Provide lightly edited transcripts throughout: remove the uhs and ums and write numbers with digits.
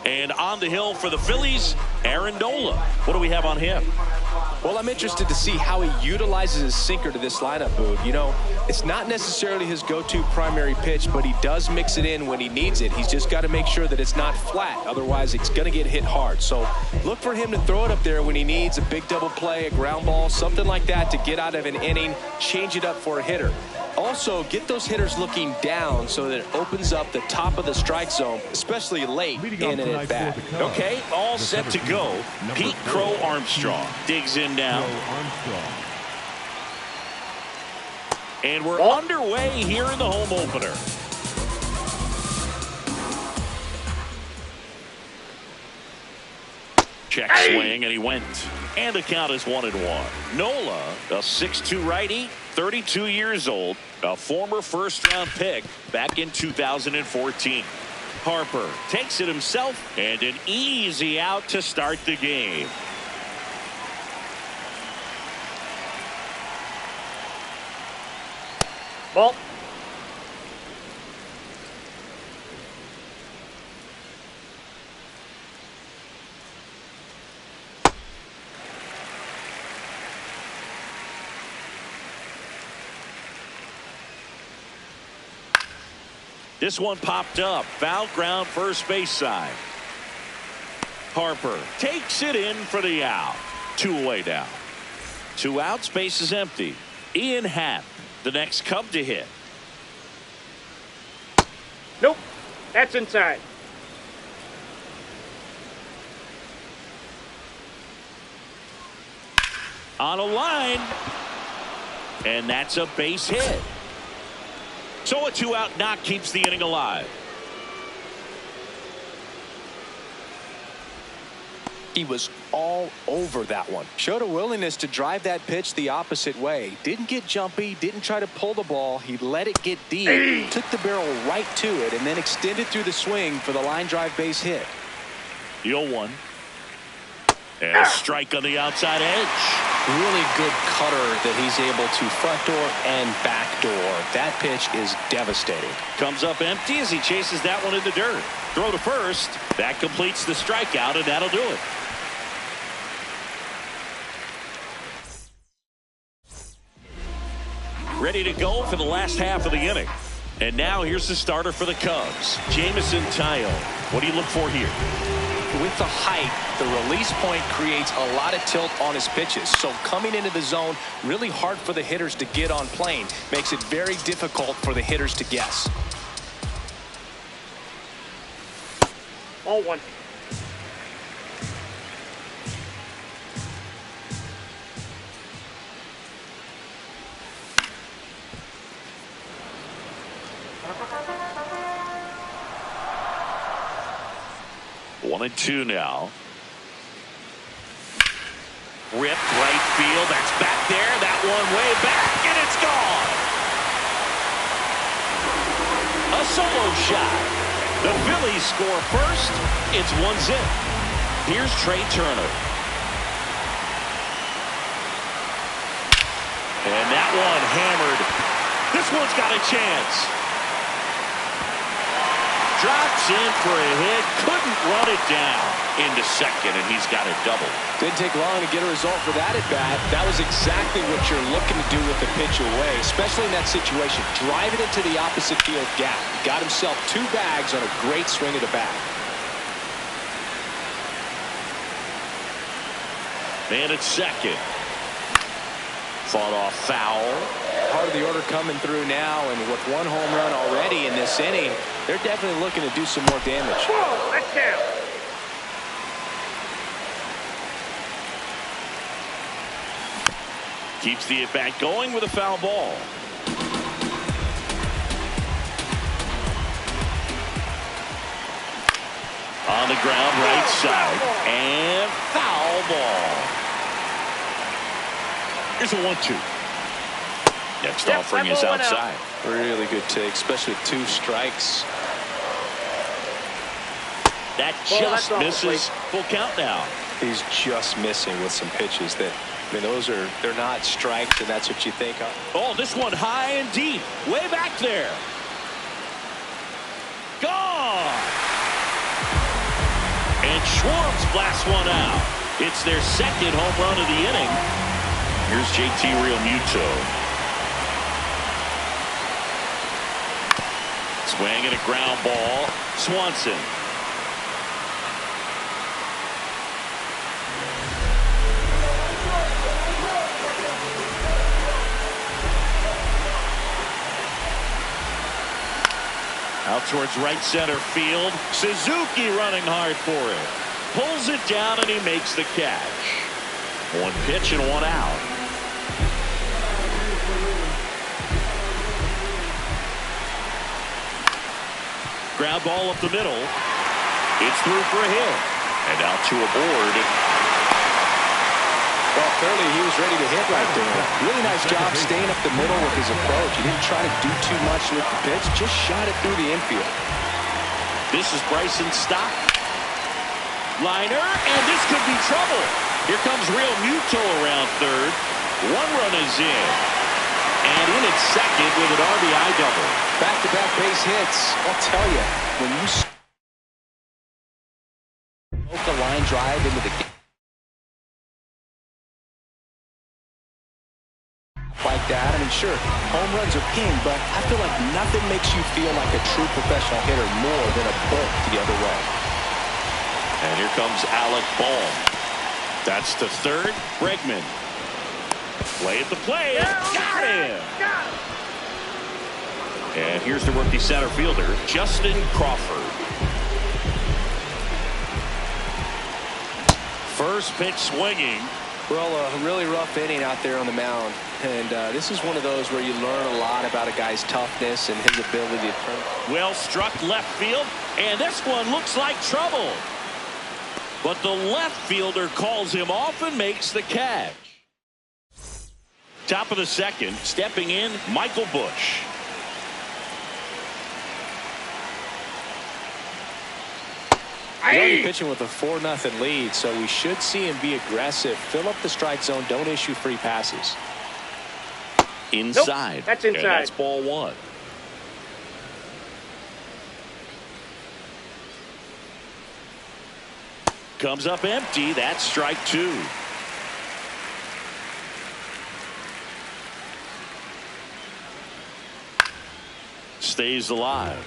And on the hill for the Phillies, Aaron Nola. What do we have on him? Well, I'm interested to see how he utilizes his sinker to this lineup, Boog. You know, it's not necessarily his go-to primary pitch, but he does mix it in when he needs it. He's just got to make sure that it's not flat. Otherwise, it's going to get hit hard. So look for him to throw it up there when he needs a big double play, a ground ball, something like that to get out of an inning, change it up for a hitter. Also, get those hitters looking down so that it opens up the top of the strike zone, especially late in an at-bat. Okay, all set to go. Pete Crow Armstrong digs in now. And we're underway here in the home opener. Check swing, and he went. And the count is 1-1. Nola, a 6'2" righty, 32 years old, a former first-round pick back in 2014. Harper takes it himself, and an easy out to start the game. Ball. This one popped up. Foul ground, first base side. Harper takes it in for the out. 2 away now. 2 outs, base is empty. Ian Happ, the next Cub to hit. Nope. That's inside. On a line. And that's a base hit. So a 2-out knock keeps the inning alive. He was all over that one. Showed a willingness to drive that pitch the opposite way. Didn't get jumpy, didn't try to pull the ball. He let it get deep, took the barrel right to it, and then extended through the swing for the line drive base hit. The 0-1. And a strike on the outside edge. Really good cutter that he's able to front door and back door. That pitch is devastating. Comes up empty as he chases that one in the dirt. Throw to first. That completes the strikeout, and that'll do it. Ready to go for the last half of the inning. And now here's the starter for the Cubs, Jameson Taillon. What do you look for here? With the height, the release point creates a lot of tilt on his pitches. So coming into the zone, really hard for the hitters to get on plane. Makes it very difficult for the hitters to guess. Ball 1. One and two now. Ripped right field. That's back there. That one way back, and it's gone. A solo shot. The Phillies score first. It's 1-0. Here's Trey Turner. And that one hammered. This one's got a chance. Drops in for a hit. Couldn't run it down into second, and he's got a double. Didn't take long to get a result for that at bat. That was exactly what you're looking to do with the pitch away, especially in that situation. Drive it into the opposite field gap. He got himself 2 bags on a great swing of the bat. Man at second. Fought off foul. Part of the order coming through now, and with 1 home run already in this inning, they're definitely looking to do some more damage. Whoa, that's down. Keeps the at-bat going with a foul ball. On the ground, right side, and foul ball. Here's a 1-2. Next offering is outside. Really good take, especially with 2 strikes. That just misses. Full count now. He's just missing with some pitches that, I mean, they're not strikes, and that's what you think of. Oh, this one high and deep, way back there. Gone. And Schwartz blasts one out. It's their second home run of the inning. Here's JT Realmuto. Swing and a ground ball. Swanson. Out towards right center field. Suzuki running hard for it. Pulls it down and he makes the catch. One pitch and one out. Ground ball up the middle. It's through for a hit. And out to a board. Well, clearly he was ready to hit right there. Really nice job staying up the middle with his approach. He didn't try to do too much with the pitch, just shot it through the infield. This is Bryson Stott. Liner, and this could be trouble. Here comes Realmuto around third. One run is in. And in at second with an RBI double. Back-to-back base hits. I'll tell you, when you smoke a line drive into the game like that, I mean, sure, home runs are king, but I feel like nothing makes you feel like a true professional hitter more than a bolt the other way. And here comes Alec Bohm. That's to third. Bregman. Play at the plate. Got him. And here's the rookie center fielder, Justin Crawford. First pitch swinging. Well, a really rough inning out there on the mound. And this is one of those where you learn a lot about a guy's toughness and his ability to turn. Well struck left field. And this one looks like trouble. But the left fielder calls him off and makes the catch. Top of the second, stepping in, Michael Busch. He's already pitching with a 4-0 lead, so we should see him be aggressive, fill up the strike zone, don't issue free passes. Inside. Nope, that's inside. And that's ball one. Comes up empty. That's strike two. Stays alive.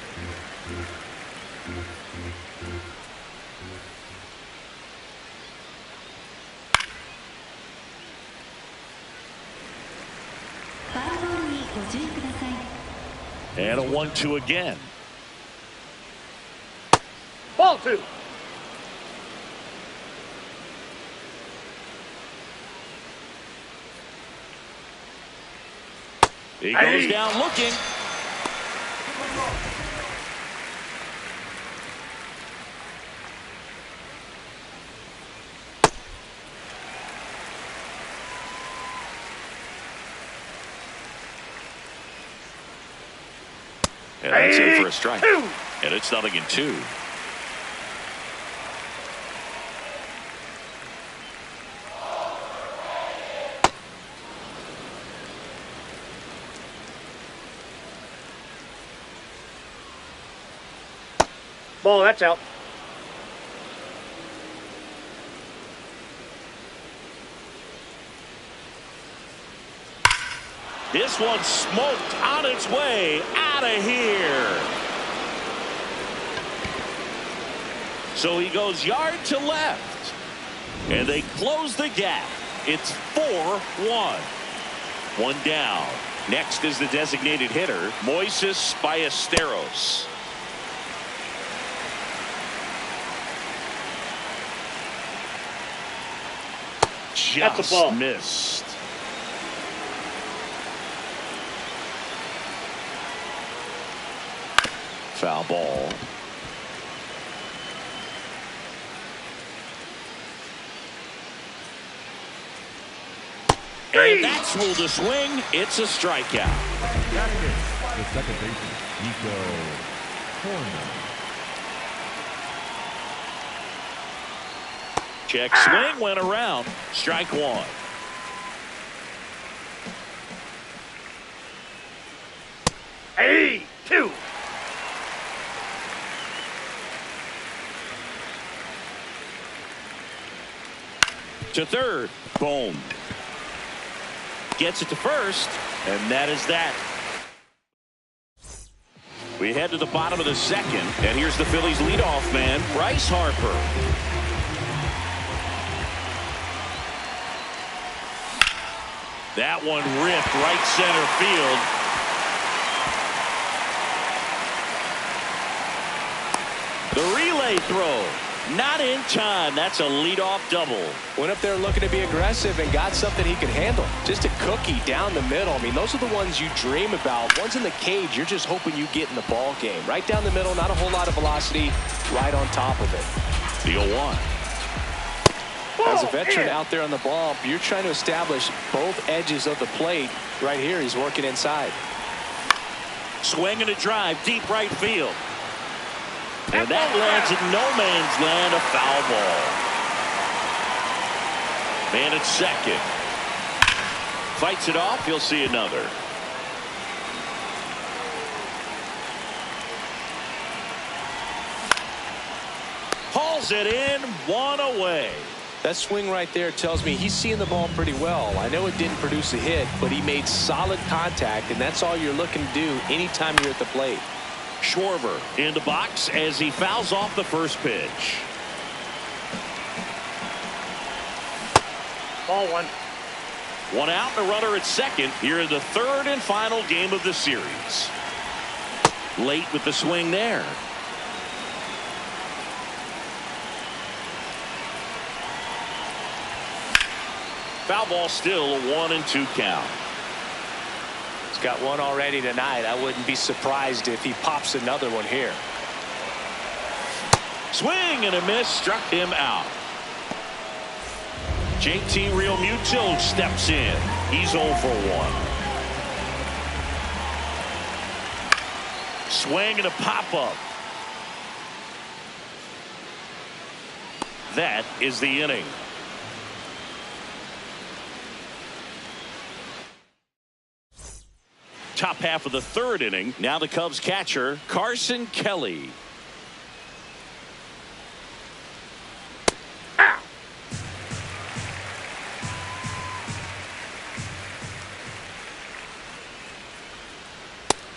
And a 1-2 again. Ball two. He goes down looking. And that's in for a strike. And it's 0-2. Ball, that's out. This one smoked on its way out of here. So he goes yard to left. And they close the gap. It's 4-1. One down. Next is the designated hitter, Moises Ballesteros. That's a ball. Missed. Foul ball. And that's ruled a swing. It's a strikeout. The second baseman, Nico Horner. Check swing, went around. Strike one. Hey, two. To third. Boom. Gets it to first, and that is that. We head to the bottom of the second, and here's the Phillies leadoff man, Bryce Harper. That one ripped right center field. The relay throw. Not in time. That's a leadoff double. Went up there looking to be aggressive and got something he could handle. Just a cookie down the middle. I mean, those are the ones you dream about. Ones in the cage, you're just hoping you get in the ball game. Right down the middle, not a whole lot of velocity, right on top of it. The 0-1. As a veteran out there on the ball, you're trying to establish both edges of the plate. Right here, he's working inside. Swing and a drive, deep right field. And that lands in no man's land, a foul ball. Man at second. Fights it off. He'll see another. Hauls it in, one away. That swing right there tells me he's seeing the ball pretty well. I know it didn't produce a hit, but he made solid contact, and that's all you're looking to do anytime you're at the plate. Schwarber in the box as he fouls off the first pitch. Ball one. One out and a runner at second here in the third and final game of the series. Late with the swing there. Foul ball, still a 1-2 count. He's got one already tonight. I wouldn't be surprised if he pops another one here. Swing and a miss, struck him out. JT Realmuto steps in. He's 0 for 1. Swing and a pop-up. That is the inning. Top half of the third inning. Now the Cubs catcher, Carson Kelly.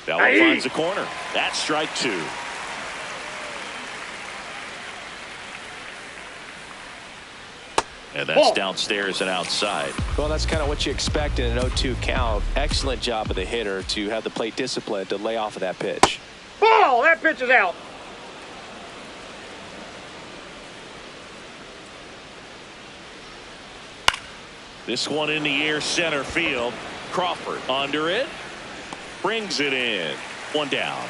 That one finds the corner. That's strike 2. And that's downstairs and outside. Well, that's kind of what you expect in an 0-2 count. Excellent job of the hitter to have the plate discipline to lay off of that pitch. Ball! That pitch is out. This one in the air, center field. Crawford under it. Brings it in. One down.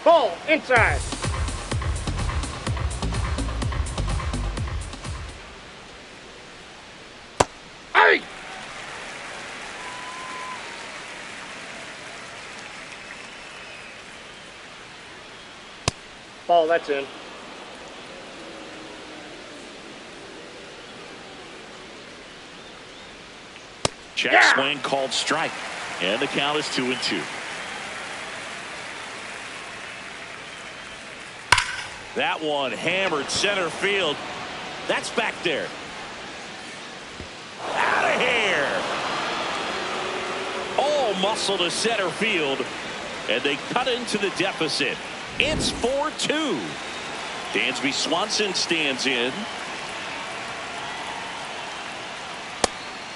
Ball inside. Hey! Ball, that's in. Check swing called strike. And the count is 2-2. That one hammered center field. That's back there. Out of here. All muscle to center field. And they cut into the deficit. It's 4-2. Dansby Swanson stands in.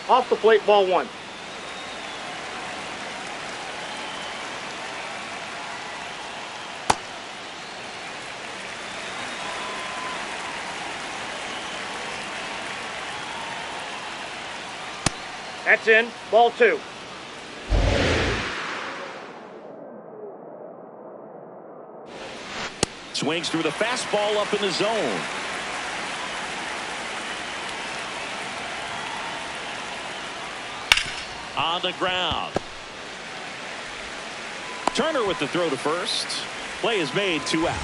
Off the plate, ball one. That's in. Ball two. Swings through the fastball up in the zone. On the ground. Turner with the throw to first. Play is made, 2 out.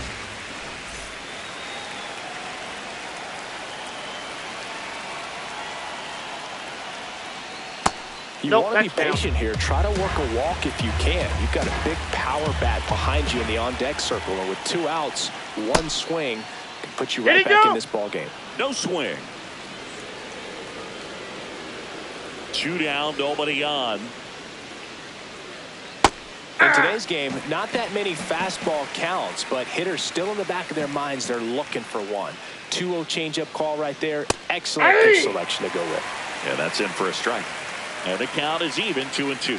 You Nope, want to be that's down. patient here. Try to work a walk if you can. You've got a big power bat behind you in the on-deck circle, and with 2 outs, 1 swing can put you right back in this ball game. No swing. 2 down, nobody on. In today's game, not that many fastball counts, but hitters still in the back of their minds, they're looking for one. 2-0 changeup call right there. Excellent pitch selection to go with. Yeah, that's in for a strike. And the count is even, 2-2.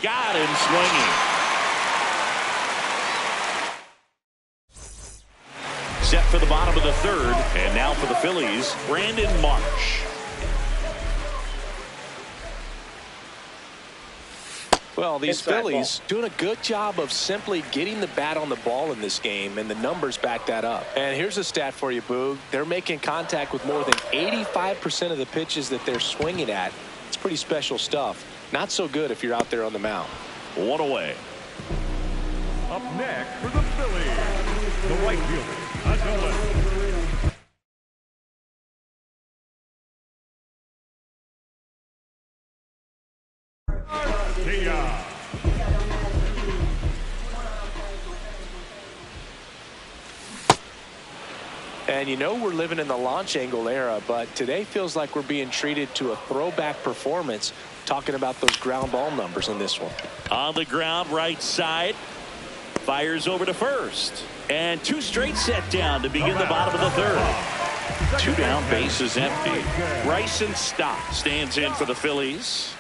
Got him swinging. Set for the bottom of the 3rd, and now for the Phillies, Brandon Marsh. Well, these Inside Phillies doing a good job of simply getting the bat on the ball in this game, and the numbers back that up. And here's a stat for you, Boog. They're making contact with more than 85% of the pitches that they're swinging at. It's pretty special stuff. Not so good if you're out there on the mound. 1 away. Up next for the Phillies, the right fielder, Adolis. And you know we're living in the launch angle era, but today feels like we're being treated to a throwback performance, talking about those ground ball numbers in this one. On the ground, right side. Fires over to first. And 2 straight set down to begin the bottom of the 3rd. 2 down, base is empty. Bryson Stott stands in for the Phillies.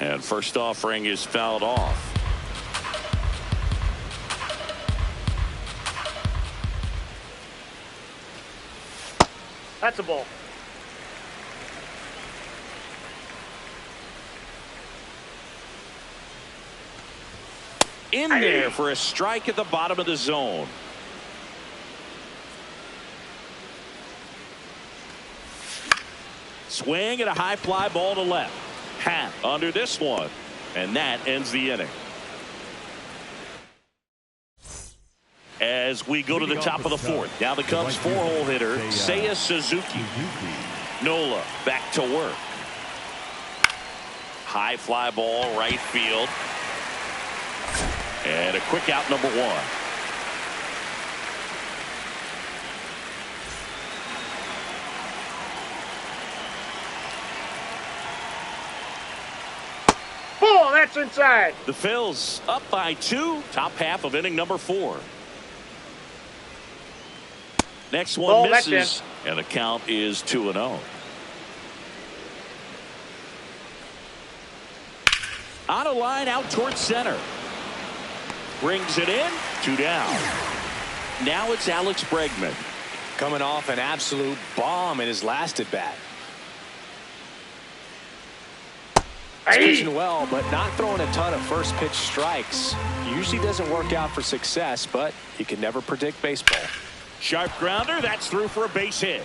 And first offering is fouled off. That's a ball. In there for a strike at the bottom of the zone. Swing and a high fly ball to left. Hat under this one. And that ends the inning. As we go to the top of the 4th. Now the Cubs 4-hole hitter, Seiya Suzuki. Nola back to work. High fly ball right field. And a quick out, number 1. Ball, that's inside. The Phils up by 2. Top half of inning number 4. Next one Ball, misses, and the count is 2-0. On a line out towards center. Brings it in. 2 down. Now it's Alex Bregman. Coming off an absolute bomb in his last at bat. He's pitching well, but not throwing a ton of first pitch strikes. Usually doesn't work out for success, but you can never predict baseball. Sharp grounder. That's through for a base hit.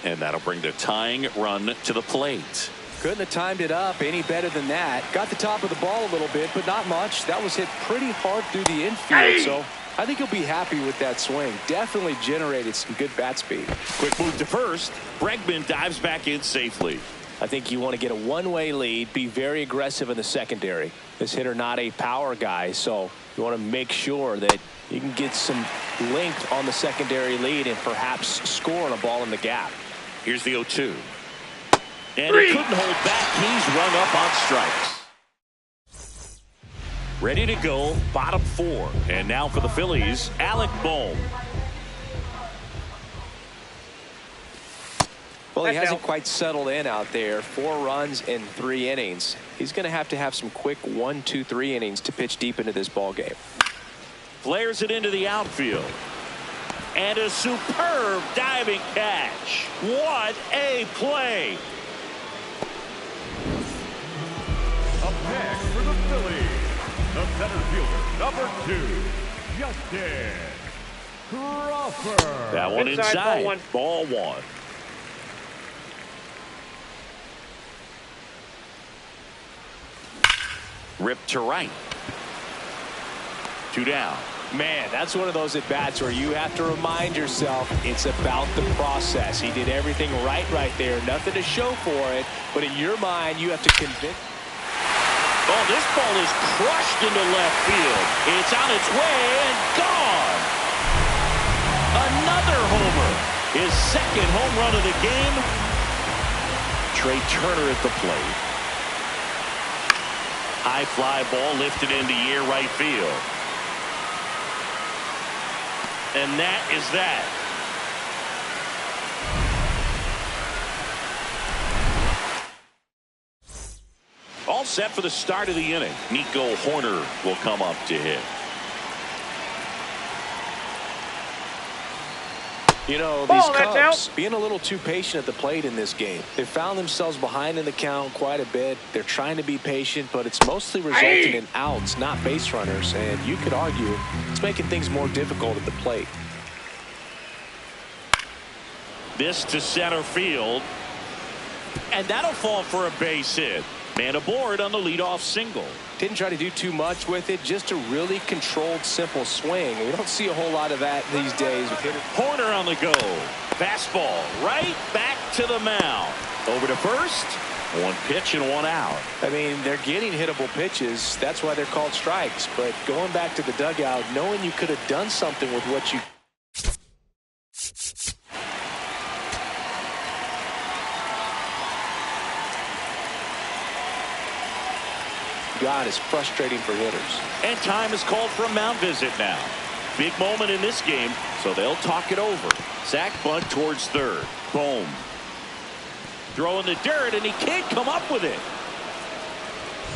And that'll bring the tying run to the plate. Couldn't have timed it up any better than that. Got the top of the ball a little bit, but not much. That was hit pretty hard through the infield, so I think he'll be happy with that swing. Definitely generated some good bat speed. Quick move to first. Bregman dives back in safely. I think you want to get a one-way lead, be very aggressive in the secondary. This hitter not a power guy, so you want to make sure that you can get some length on the secondary lead and perhaps score on a ball in the gap. Here's the 0-2. And he couldn't hold back. He's rung up on strikes. Ready to go, bottom 4. And now for the Phillies, Alec Bohm. Well, he hasn't quite settled in out there. 4 runs in 3 innings. He's going to have some quick 1, 2, 3 innings to pitch deep into this ball game. Flares it into the outfield. And a superb diving catch. What a play. Up next for the Phillies, the center fielder, number 2, Justin Crawford. That one inside. Ball 1. Ball 1. Ripped to right. 2 down. Man, that's one of those at-bats where you have to remind yourself it's about the process. He did everything right there. Nothing to show for it, but in your mind, you have to convince. Oh, this ball is crushed into left field. It's on its way and gone. Another homer. His second home run of the game. Trey Turner at the plate. High fly ball lifted into near right field. And that is that. All set for the start of the inning. Nico Hoerner will come up to hit. You know, these Cubs being a little too patient at the plate in this game. They found themselves behind in the count quite a bit. They're trying to be patient, but it's mostly resulting in outs, not base runners. And you could argue it's making things more difficult at the plate. This to center field. And that'll fall for a base hit. Man aboard on the leadoff single. Didn't try to do too much with it, just a really controlled, simple swing. We don't see a whole lot of that these days with hitters. Hoerner on the go. Fastball right back to the mound. Over to first. One pitch and one out. I mean, they're getting hittable pitches. That's why they're called strikes. But going back to the dugout, knowing you could have done something with what you... God, is frustrating for hitters. And time is called for a mound visit now. Big moment in this game, so they'll talk it over. Sack bunt towards third. Boom. Throwing the dirt, and he can't come up with it.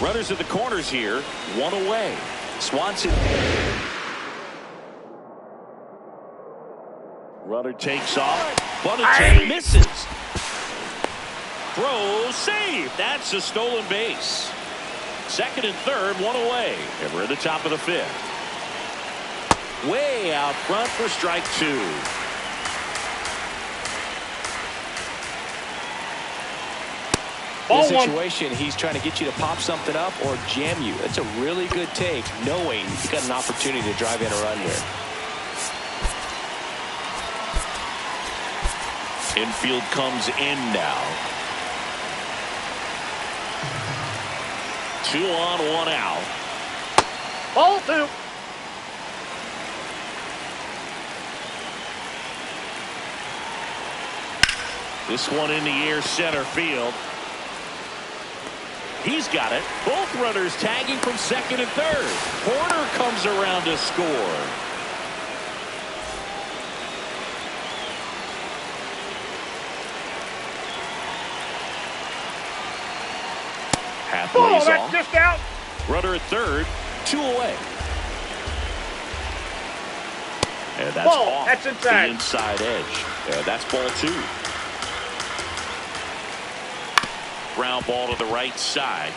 Runners at the corners here, one away. Swanson. Runner takes off. Bunting misses. Throw, save. That's a stolen base. Second and third, one away. And we're at the top of the fifth. Way out front for strike two. In this situation, he's trying to get you to pop something up or jam you. That's a really good take, knowing you've got an opportunity to drive in a run here. Infield comes in now. 2 on, 1 out. Ball two. This one in the air, center field. He's got it. Both runners tagging from second and third. Hoerner comes around to score. Ball, Plays that's off. just out. Runner at third, 2 away. And that's ball, off that's inside. the inside edge. And that's ball 2. Ground ball to the right side.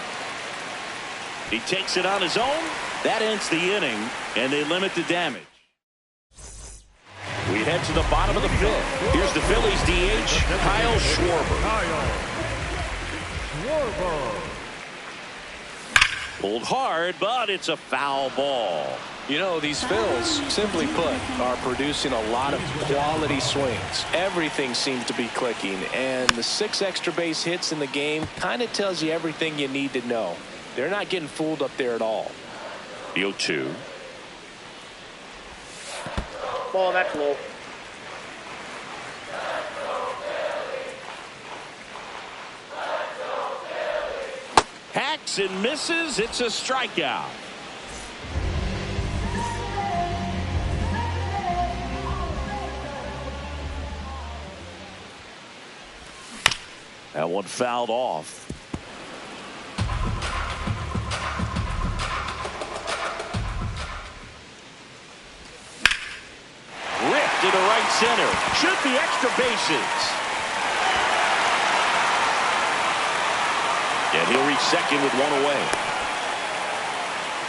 He takes it on his own. That ends the inning, and they limit the damage. We head to the bottom of the fifth. Here's the Phillies DH, Kyle Schwarber. Pulled hard, but it's a foul ball. You know, these Phils, simply put, are producing a lot of quality swings. Everything seems to be clicking, and the 6 extra base hits in the game kind of tells you everything you need to know. They're not getting fooled up there at all. The 0-2. Ball, that's low. Hacks and misses. It's a strikeout. That one fouled off. Ripped to the right center. Should be extra bases. And he'll reach second with 1 away.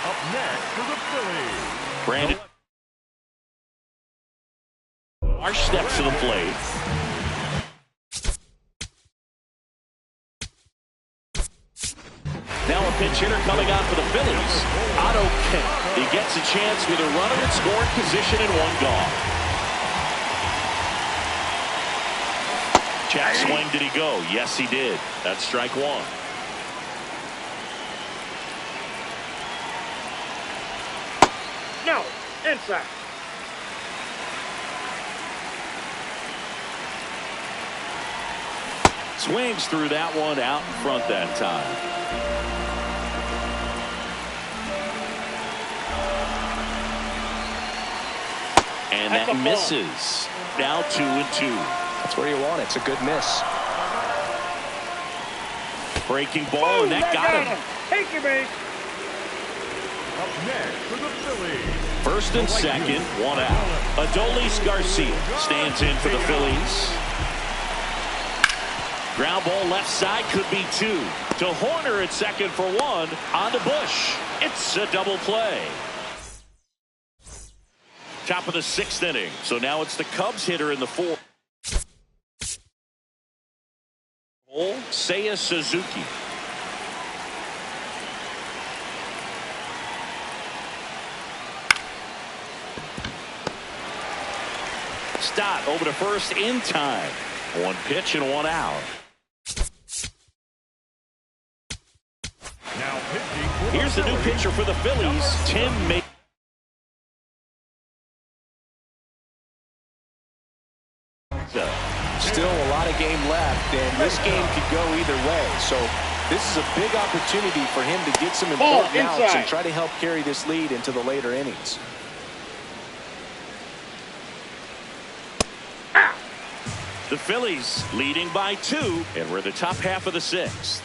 Up next for the Phillies, Brandon Marsh steps to the plate. Now a pinch hitter coming on for the Phillies, Otto Kemp. He gets a chance with a runner in scoring position and one gone. Check swing, did he go? Yes, he did. That's strike one. No, inside. Swings through that one out in front that time. And that misses. Now 2-2. That's where you want it. It's a good miss. Breaking ball, and that got him. Take your base. Up next for the Phillies. First and second, one out. Adolis Garcia stands in for the Phillies. Ground ball left side, could be two. To Horner at second for one. On to Bush. It's a double play. Top of the sixth inning. So now it's the Cubs hitter in the fourth. Seiya Suzuki. Stott over to first in time. One pitch and one out. Now pitching for Here's the new pitcher for the Phillies, Tim May. Still a lot of game left, and this game could go either way. So this is a big opportunity for him to get some important outs and try to help carry this lead into the later innings. The Phillies leading by 2, and we're in the top half of the sixth.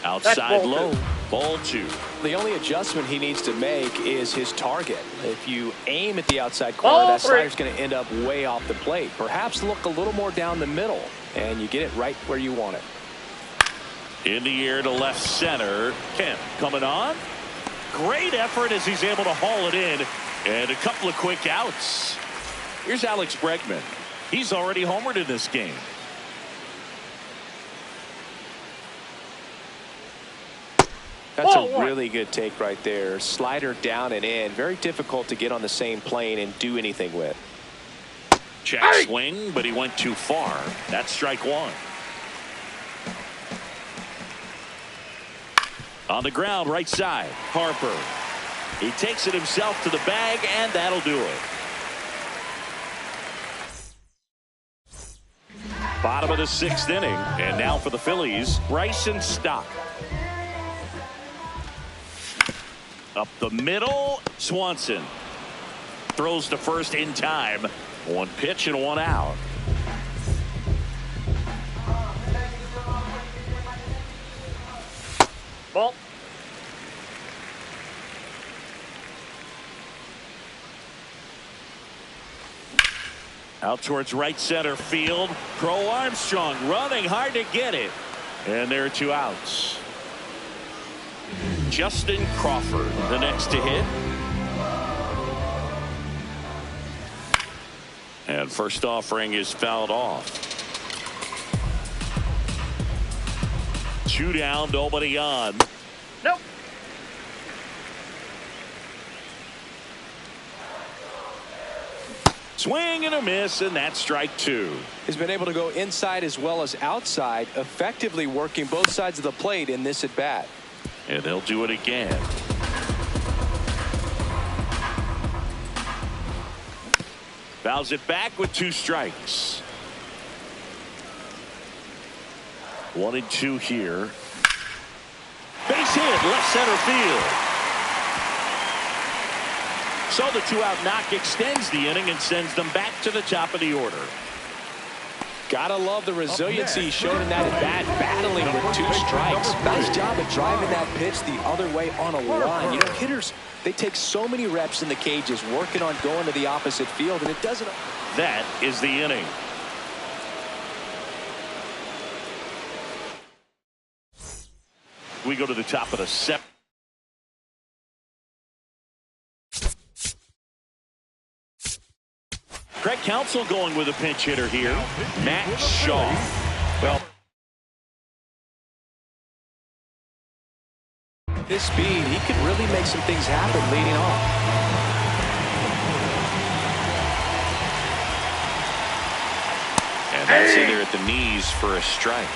Outside low, ball 2. The only adjustment he needs to make is his target. If you aim at the outside corner, that slider's going to end up way off the plate. Perhaps look a little more down the middle, and you get it right where you want it. In the air to left center. Kemp coming on. Great effort as he's able to haul it in, and a couple of quick outs. Here's Alex Bregman. He's already homered in this game. That's a really good take right there. Slider down and in. Very difficult to get on the same plane and do anything with. Check swing, but he went too far. That's strike one. On the ground, right side, Harper. He takes it himself to the bag, and that'll do it. Bottom of the sixth inning, and now for the Phillies, Bryson Stott. Up the middle, Swanson throws to first in time. One pitch and one out. Ball. Out towards right center field. Crow Armstrong running hard to get it. And there are two outs. Justin Crawford, the next to hit. And first offering is fouled off. 2 down, nobody on. Nope. Swing and a miss, and that's strike 2. He's been able to go inside as well as outside, effectively working both sides of the plate in this at bat. And they'll do it again. Fouls it back with 2 strikes. 1 and 2 here. Base hit, left center field. So the 2-out knock extends the inning and sends them back to the top of the order. Gotta love the resiliency shown in that at bat, battling with 2 strikes. Nice job of driving that pitch the other way on a line. You know, hitters, they take so many reps in the cages working on going to the opposite field, and it doesn't. That is the inning. We go to the top of the 7th. Craig Counsell going with a pinch hitter here. Matt Shaw. Well, His speed, he could really make some things happen leading off. And that's in there at the knees for a strike.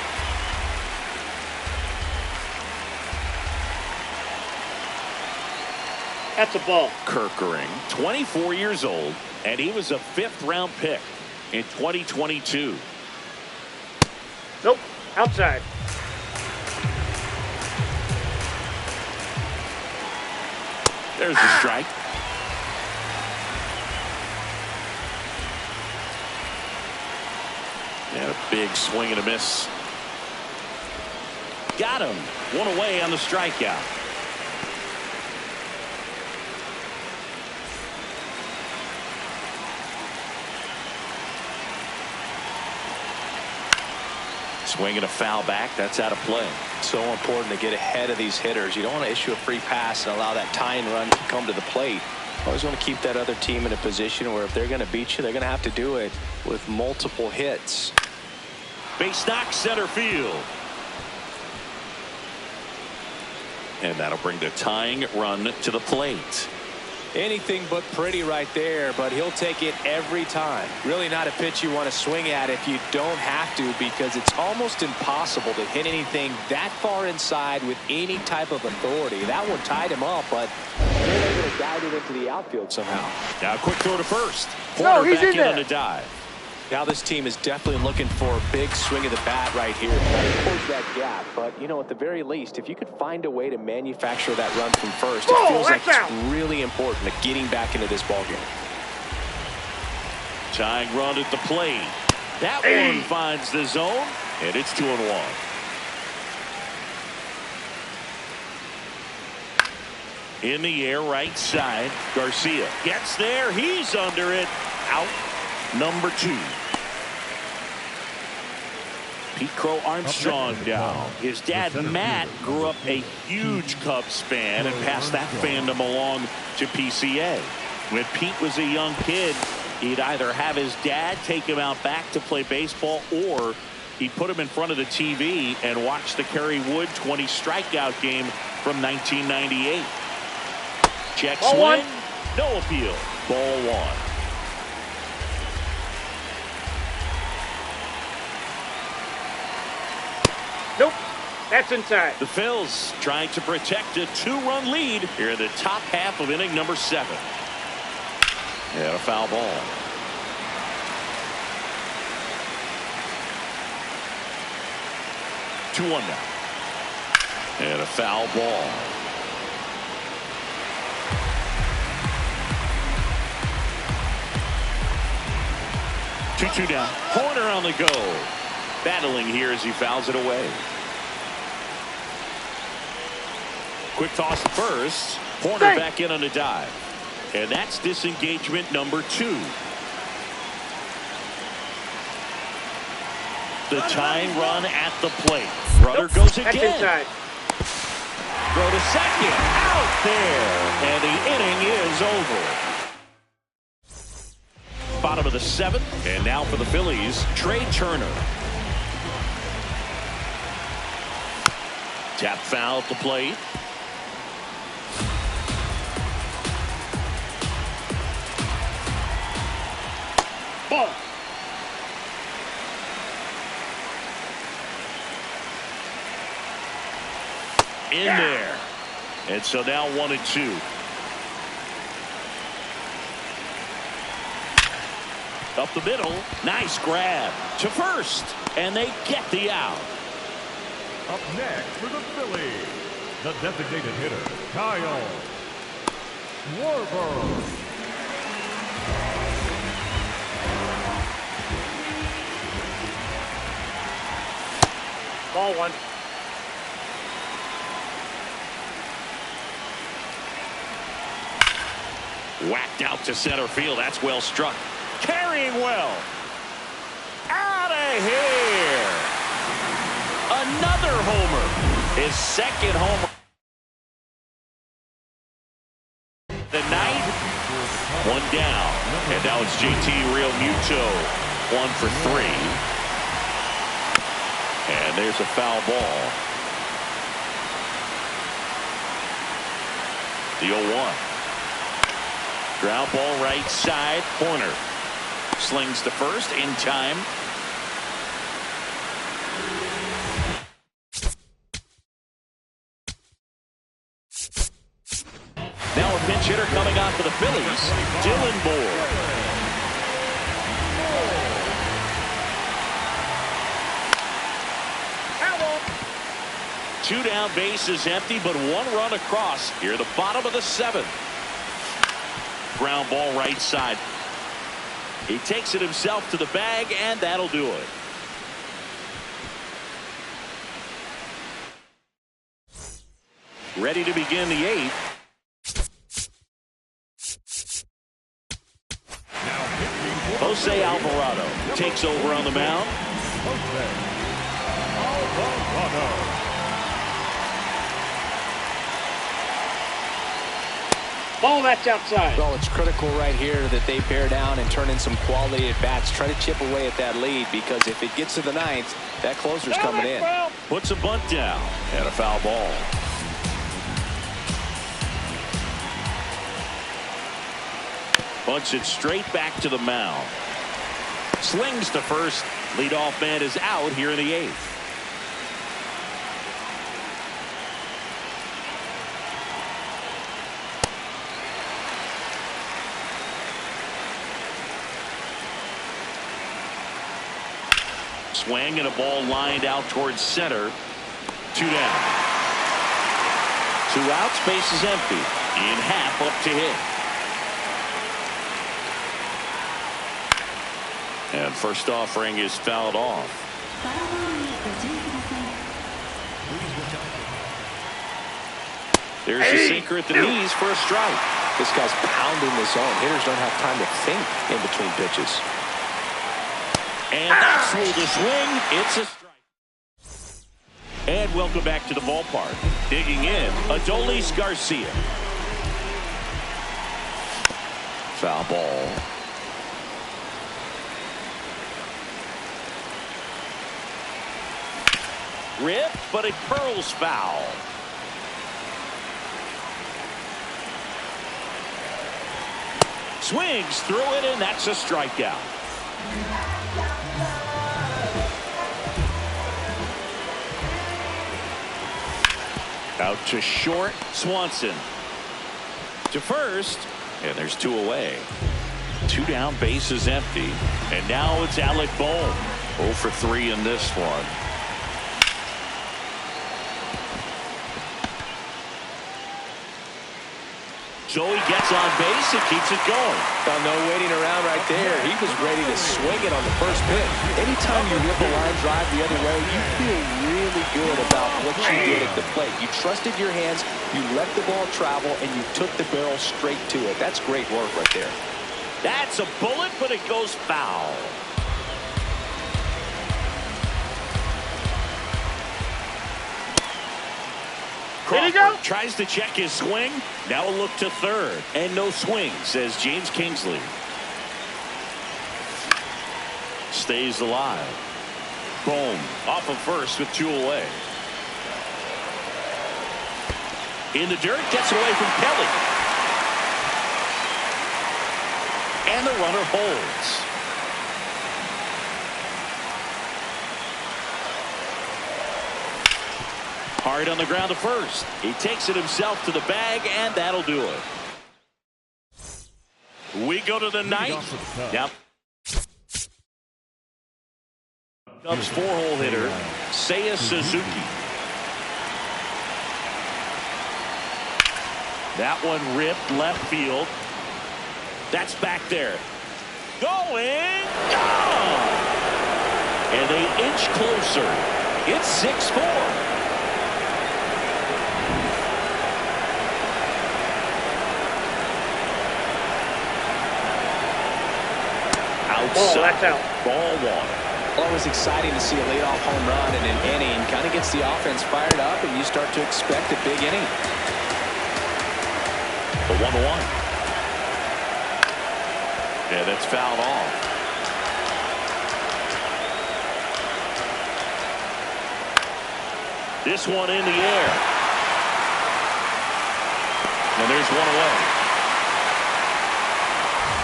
That's a ball. Kerkering, 24 years old, and he was a 5th-round pick in 2022. Nope. Outside. There's the strike. And a big swing and a miss. Got him. One away on the strikeout. Swing and a foul back. That's out of play. So important to get ahead of these hitters. You don't want to issue a free pass and allow that tying run to come to the plate. Always want to keep that other team in a position where if they're going to beat you, they're going to have to do it with multiple hits. Base knock, center field. And that'll bring the tying run to the plate. Anything but pretty right there, but he'll take it every time. Really not a pitch you want to swing at if you don't have to, because it's almost impossible to hit anything that far inside with any type of authority. That one tied him up, but they're able to guide it into the outfield somehow. Now a quick throw to first. No, he's back in there. on the dive. Now this team is definitely looking for a big swing of the bat right here, trying to close that gap. But, you know, at the very least, if you could find a way to manufacture that run from first, it feels like it's really important to getting back into this ballgame. Tying run at the plate. That one finds the zone, and it's 2-1. In the air, right side. Garcia gets there. He's under it. Out. Number 2. Pete Crow Armstrong down. His dad, Matt, grew up a huge Cubs fan and passed that fandom along to PCA. When Pete was a young kid, he'd either have his dad take him out back to play baseball, or he'd put him in front of the TV and watch the Kerry Wood 20 strikeout game from 1998. Check Ball swing. one. No appeal. Ball 1. Nope. That's inside. The Phils trying to protect a 2-run lead here in the top half of inning number 7. And a foul ball. Two-one now. And a foul ball. Two down. Horner on the go. Battling here as he fouls it away. Quick toss to first. Horner back in on the dive. And that's disengagement number 2. The tying run at the plate. Runner goes again. That's inside. Throw to second. Out there. And the inning is over. Bottom of the 7th. And now for the Phillies, Trey Turner. Tap foul at the plate. Ball. In there. And so now 1-2. Up the middle. Nice grab to first. And they get the out. Up next for the Phillies, the designated hitter, Kyle Schwarber. Ball 1. Whacked out to center field. That's well struck. Carrying well. Out of here. Another homer. His second homer. The night. One down. And now it's JT Real Muto. 1 for 3. And there's a foul ball. The 0-1. Ground ball right side corner. Slings to first in time. Now a pinch hitter coming on for the Phillies, Dylan Moore. Two down, bases empty, but one run across here, the bottom of the 7th. Ground ball right side. He takes it himself to the bag, and that'll do it. Ready to begin the 8th. Jose Alvarado takes over on the mound. Ball, that's outside. Well, it's critical right here that they bear down and turn in some quality at bats. Try to chip away at that lead, because if it gets to the 9th, that closer's coming in. Puts a bunt down and a foul ball. Bunts it straight back to the mound. Slings to first. Leadoff man is out here in the 8th. Swing and a ball lined out towards center. 2 down. 2 outs, base is empty. In half up to hit. And first offering is fouled off. There's a sinker at the knees for a strike. This guy's pounding the zone. Hitters don't have time to think in between pitches. And that's through the swing. It's a strike. And welcome back to the ballpark. Digging in, Adolis Garcia. Foul ball. Rip, but it curls foul. Swings through it, and that's a strikeout. Out to short, Swanson. To first, and there's 2 away. 2 down, base is empty. And now it's Alec Bohm. 0 for 3 in this one. So he gets on base and keeps it going. Well, no waiting around right there. He was ready to swing it on the first pitch. Anytime you rip a line drive the other way, you feel really good about what you did at the plate. You trusted your hands, you let the ball travel, and you took the barrel straight to it. That's great work right there. That's a bullet, but it goes foul. Crawford tries to check his swing. Now a look to third. And no swing, says James Kingsley. Stays alive. Boom. Off of first with 2 away. In the dirt, gets away from Kelly. And the runner holds. Hard on the ground to first. He takes it himself to the bag, and that'll do it. We go to the 9th. Yep. Cubs 4-hole hitter, Seiya Suzuki. That one ripped left field. That's back there. Going. Gone! And they inch closer. It's 6-4. Ball, that's out. Ball 1. Well, it was exciting to see a leadoff home run in an inning. Kind of gets the offense fired up, and you start to expect a big inning. The 1-1. Yeah, that's fouled off. This one in the air. And there's one away.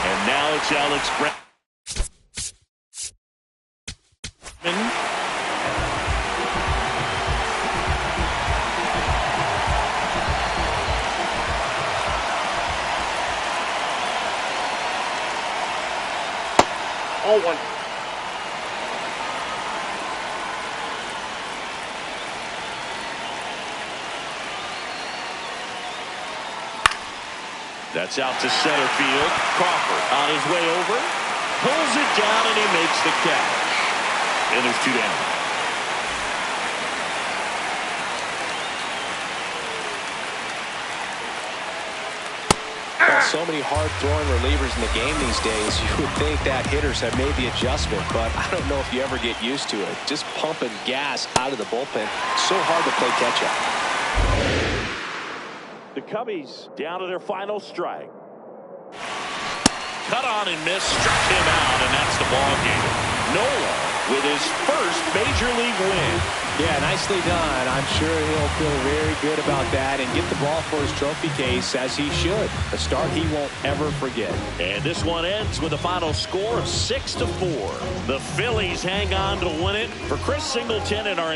And now it's Alex Brown. 0-1. That's out to center field. Crawford on his way over. Pulls it down and he makes the catch. And there's 2 down. So many hard-throwing relievers in the game these days. You would think that hitters have made the adjustment, but I don't know if you ever get used to it. Just pumping gas out of the bullpen. So hard to play catch-up. The Cubbies down to their final strike. Cut on and miss, struck him out, and that's the ball game. Nola with his first major league win. Yeah, nicely done. I'm sure he'll feel very good about that and get the ball for his trophy case, as he should. A start he won't ever forget. And this one ends with a final score of 6-4. The Phillies hang on to win it. For Chris Singleton and our